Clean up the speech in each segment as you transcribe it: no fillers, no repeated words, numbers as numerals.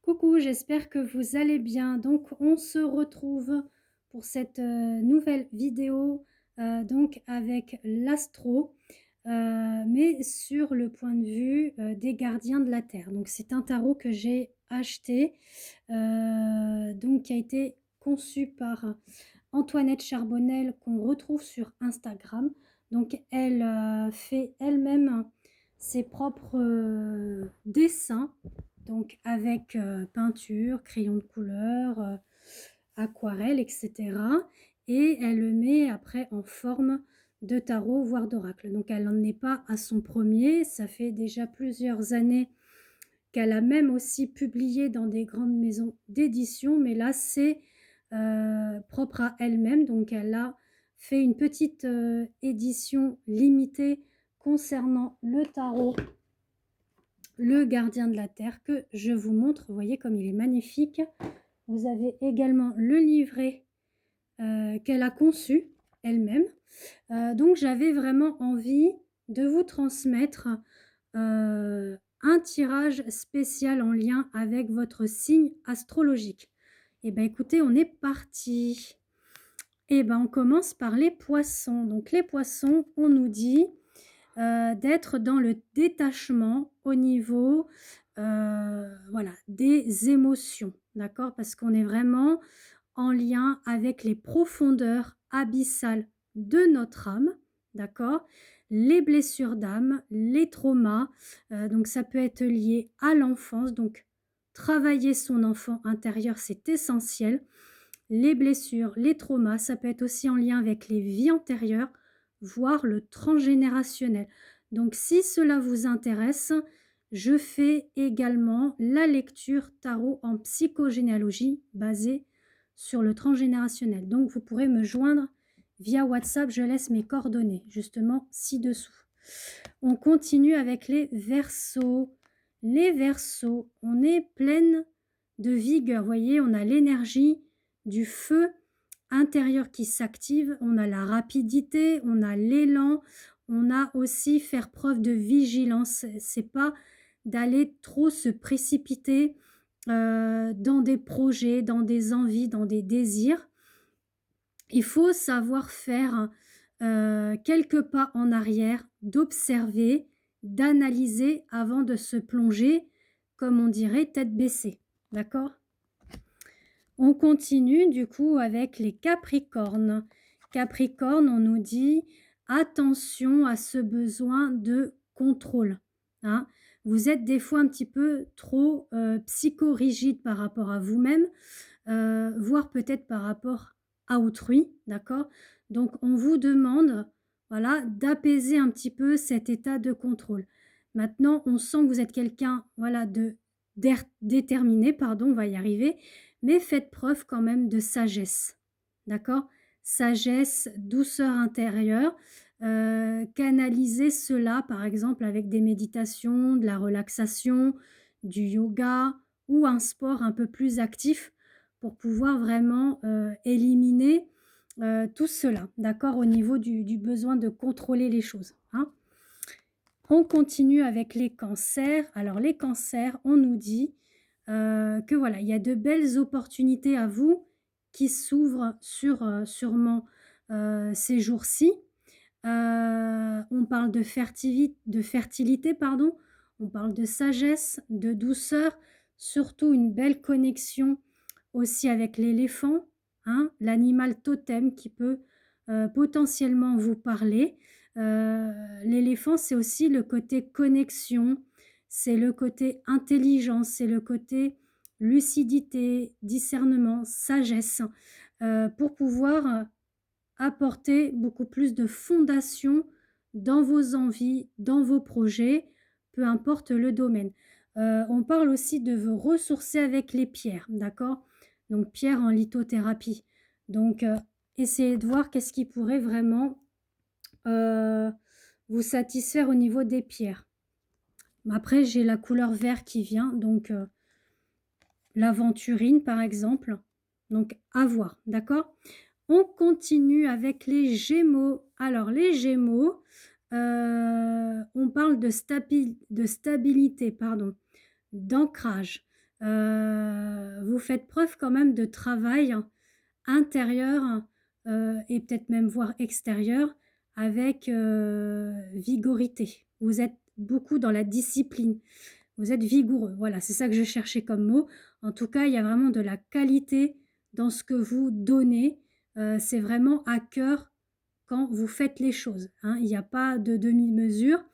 Coucou, j'espère que vous allez bien. Donc, on se retrouve pour cette nouvelle vidéo donc avec l'astro, mais sur le point de vue des gardiens de la Terre. Donc, c'est un tarot que j'ai acheté, donc qui a été conçu par Antoinette Charbonnel, qu'on retrouve sur Instagram. Donc, elle fait elle-même ses propres dessins, donc avec peinture, crayon de couleur, aquarelle, etc. Et elle le met après en forme de tarot, voire d'oracle. Donc elle n'en est pas à son premier, ça fait déjà plusieurs années qu'elle a même aussi publié dans des grandes maisons d'édition, mais là c'est propre à elle-même. Donc elle a fait une petite édition limitée concernant le tarot, le gardien de la terre, que je vous montre. Vous voyez comme il est magnifique. Vous avez également le livret qu'elle a conçu elle-même. Donc j'avais vraiment envie de vous transmettre un tirage spécial en lien avec votre signe astrologique. Et bien écoutez, on est parti. Et ben on commence par les poissons. Donc les poissons, on nous dit d'être dans le détachement au niveau voilà, des émotions, d'accord? Parce qu'on est vraiment en lien avec les profondeurs abyssales de notre âme, d'accord? Les blessures d'âme, les traumas, donc ça peut être lié à l'enfance, donc travailler son enfant intérieur, c'est essentiel. Les blessures, les traumas, ça peut être aussi en lien avec les vies antérieures, voire le transgénérationnel. Donc si cela vous intéresse, je fais également la lecture tarot en psychogénéalogie basée sur le transgénérationnel. Donc vous pourrez me joindre via WhatsApp, je laisse mes coordonnées justement ci-dessous. On continue avec les Verseaux. Les Verseaux, on est pleine de vigueur. Vous voyez, on a l'énergie du feu intérieur qui s'active, on a la rapidité, on a l'élan, on a aussi faire preuve de vigilance. C'est pas d'aller trop se précipiter dans des projets, dans des envies, dans des désirs. Il faut savoir faire quelques pas en arrière, d'observer, d'analyser avant de se plonger, comme on dirait, tête baissée. D'accord? On continue du coup avec les Capricornes. Capricorne, on nous dit attention à ce besoin de contrôle. Hein. Vous êtes des fois un petit peu trop psychorigide par rapport à vous-même, voire peut-être par rapport à autrui, d'accord? Donc on vous demande, voilà, d'apaiser un petit peu cet état de contrôle. Maintenant, on sent que vous êtes quelqu'un, voilà, de déterminé, pardon, on va y arriver, mais faites preuve quand même de sagesse, d'accord? Sagesse, douceur intérieure, canalisez cela par exemple avec des méditations, de la relaxation, du yoga ou un sport un peu plus actif pour pouvoir vraiment éliminer tout cela, d'accord, au niveau du besoin de contrôler les choses. Hein. On continue avec les cancers. Alors les cancers, on nous dit que voilà, il y a de belles opportunités à vous qui s'ouvrent sûrement ces jours-ci. On parle de fertilité, pardon. On parle de sagesse, de douceur, surtout une belle connexion aussi avec l'éléphant, hein, l'animal totem qui peut potentiellement vous parler. L'éléphant, c'est aussi le côté connexion, c'est le côté intelligence, c'est le côté lucidité, discernement, sagesse, pour pouvoir apporter beaucoup plus de fondation dans vos envies, dans vos projets, peu importe le domaine. On parle aussi de vous ressourcer avec les pierres, d'accord? Donc pierres en lithothérapie. Donc essayez de voir qu'est-ce qui pourrait vraiment vous satisfaire au niveau des pierres. Après, j'ai la couleur vert qui vient, donc l'aventurine par exemple. Donc à voir, d'accord? On continue avec les Gémeaux. Alors les Gémeaux, on parle de stabilité, pardon, d'ancrage. Vous faites preuve quand même de travail intérieur, et peut-être même voire extérieur avec, vigorité. Vous êtes beaucoup dans la discipline. Vous êtes vigoureux, voilà, c'est ça que je cherchais comme mot. En tout cas, il y a vraiment de la qualité dans ce que vous donnez. C'est vraiment à cœur quand vous faites les choses, hein. Il n'y a pas de demi-mesure,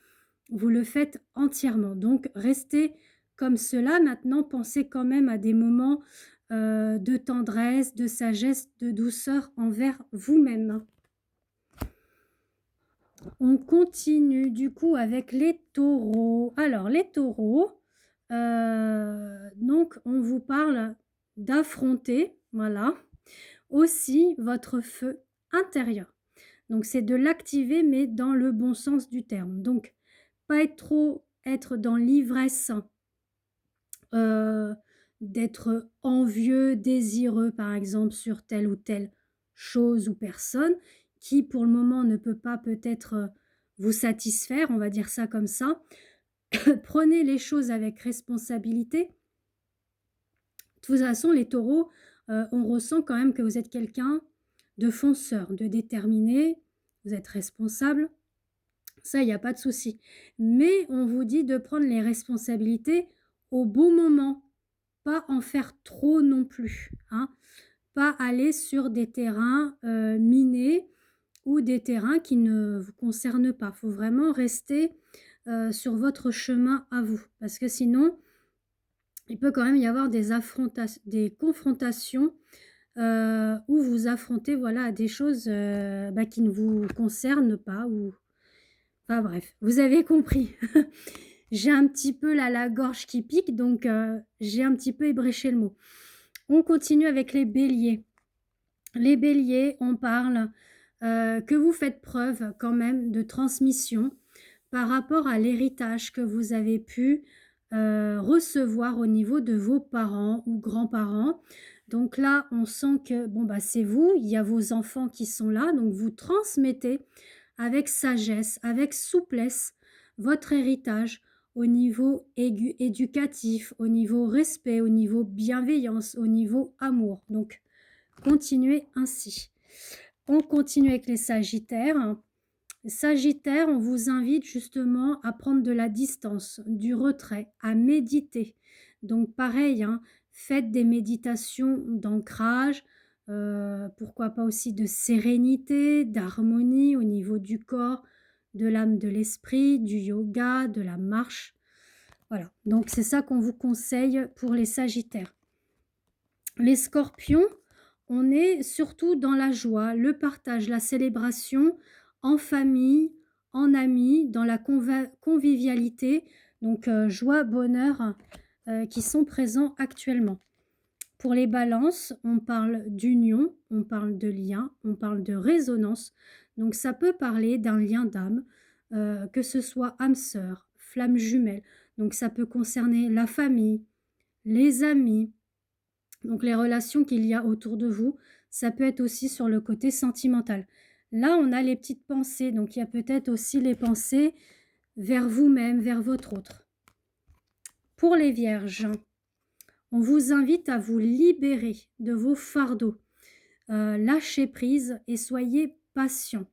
vous le faites entièrement. Donc restez comme cela. Maintenant, pensez quand même à des moments, de tendresse, de sagesse, de douceur envers vous-même. On continue du coup avec les taureaux. Alors les taureaux, donc on vous parle d'affronter, voilà, aussi votre feu intérieur. Donc c'est de l'activer, mais dans le bon sens du terme. Donc pas être dans l'ivresse, heu, d'être envieux, désireux, par exemple, sur telle ou telle chose ou personne qui, pour le moment, ne peut pas peut-être, vous satisfaire, on va dire ça comme ça. Prenez les choses avec responsabilité. De toute façon, les taureaux, on ressent quand même que vous êtes quelqu'un de fonceur, de déterminé, vous êtes responsable, ça, il y a pas de souci. Mais on vous dit de prendre les responsabilités au bon moment, pas en faire trop non plus, hein. Pas aller sur des terrains, minés ou des terrains qui ne vous concernent pas. Faut vraiment rester, sur votre chemin à vous. Parce que sinon, il peut quand même y avoir des confrontations, où vous affrontez, voilà, à des choses, bah, qui ne vous concernent pas ou enfin bref, vous avez compris. J'ai un petit peu là la gorge qui pique donc j'ai un petit peu ébréché le mot. On continue avec les béliers. Les béliers, on parle, que vous faites preuve quand même de transmission par rapport à l'héritage que vous avez pu, recevoir au niveau de vos parents ou grands-parents. Donc là, on sent que bon, bah, c'est vous, il y a vos enfants qui sont là, donc vous transmettez avec sagesse, avec souplesse, votre héritage au niveau éducatif, au niveau respect, au niveau bienveillance, au niveau amour. Donc, continuez ainsi. On continue avec les sagittaires. Sagittaire, on vous invite justement à prendre de la distance, du retrait, à méditer. Donc pareil, hein, faites des méditations d'ancrage, pourquoi pas aussi de sérénité, d'harmonie au niveau du corps, de l'âme, de l'esprit, du yoga, de la marche. Voilà, donc c'est ça qu'on vous conseille pour les sagittaires. Les scorpions, on est surtout dans la joie, le partage, la célébration en famille, en amis, dans la convivialité, donc joie, bonheur qui sont présents actuellement. Pour les balances, on parle d'union, on parle de lien, on parle de résonance. Donc ça peut parler d'un lien d'âme, que ce soit âme sœur, flamme jumelle. Donc ça peut concerner la famille, les amis, donc les relations qu'il y a autour de vous. Ça peut être aussi sur le côté sentimental. Là, on a les petites pensées, donc il y a peut-être aussi les pensées vers vous-même, vers votre autre. Pour les vierges, on vous invite à vous libérer de vos fardeaux. Lâchez prise et soyez patient,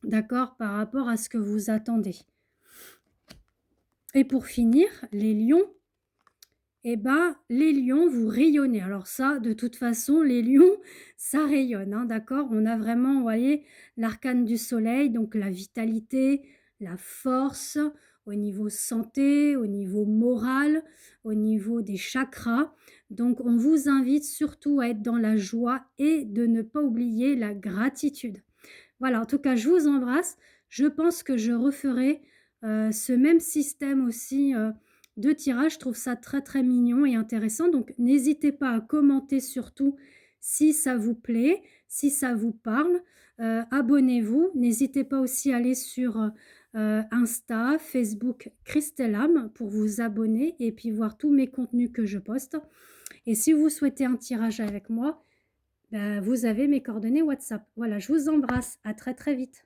d'accord, par rapport à ce que vous attendez. Et pour finir, les lions, eh ben, les lions, vous rayonnez. Alors ça, de toute façon, les lions, ça rayonne, hein, d'accord. On a vraiment, vous voyez, l'arcane du soleil, donc la vitalité, la force, au niveau santé, au niveau moral, au niveau des chakras. Donc, on vous invite surtout à être dans la joie et de ne pas oublier la gratitude. Voilà, en tout cas, je vous embrasse. Je pense que je referai ce même système aussi de tirage. Je trouve ça très, très mignon et intéressant. Donc, n'hésitez pas à commenter surtout si ça vous plaît, si ça vous parle. Abonnez-vous. N'hésitez pas aussi à aller sur Insta, Facebook, Christelam pour vous abonner et puis voir tous mes contenus que je poste. Et si vous souhaitez un tirage avec moi, bah, vous avez mes coordonnées WhatsApp. Voilà, je vous embrasse. À très, très vite.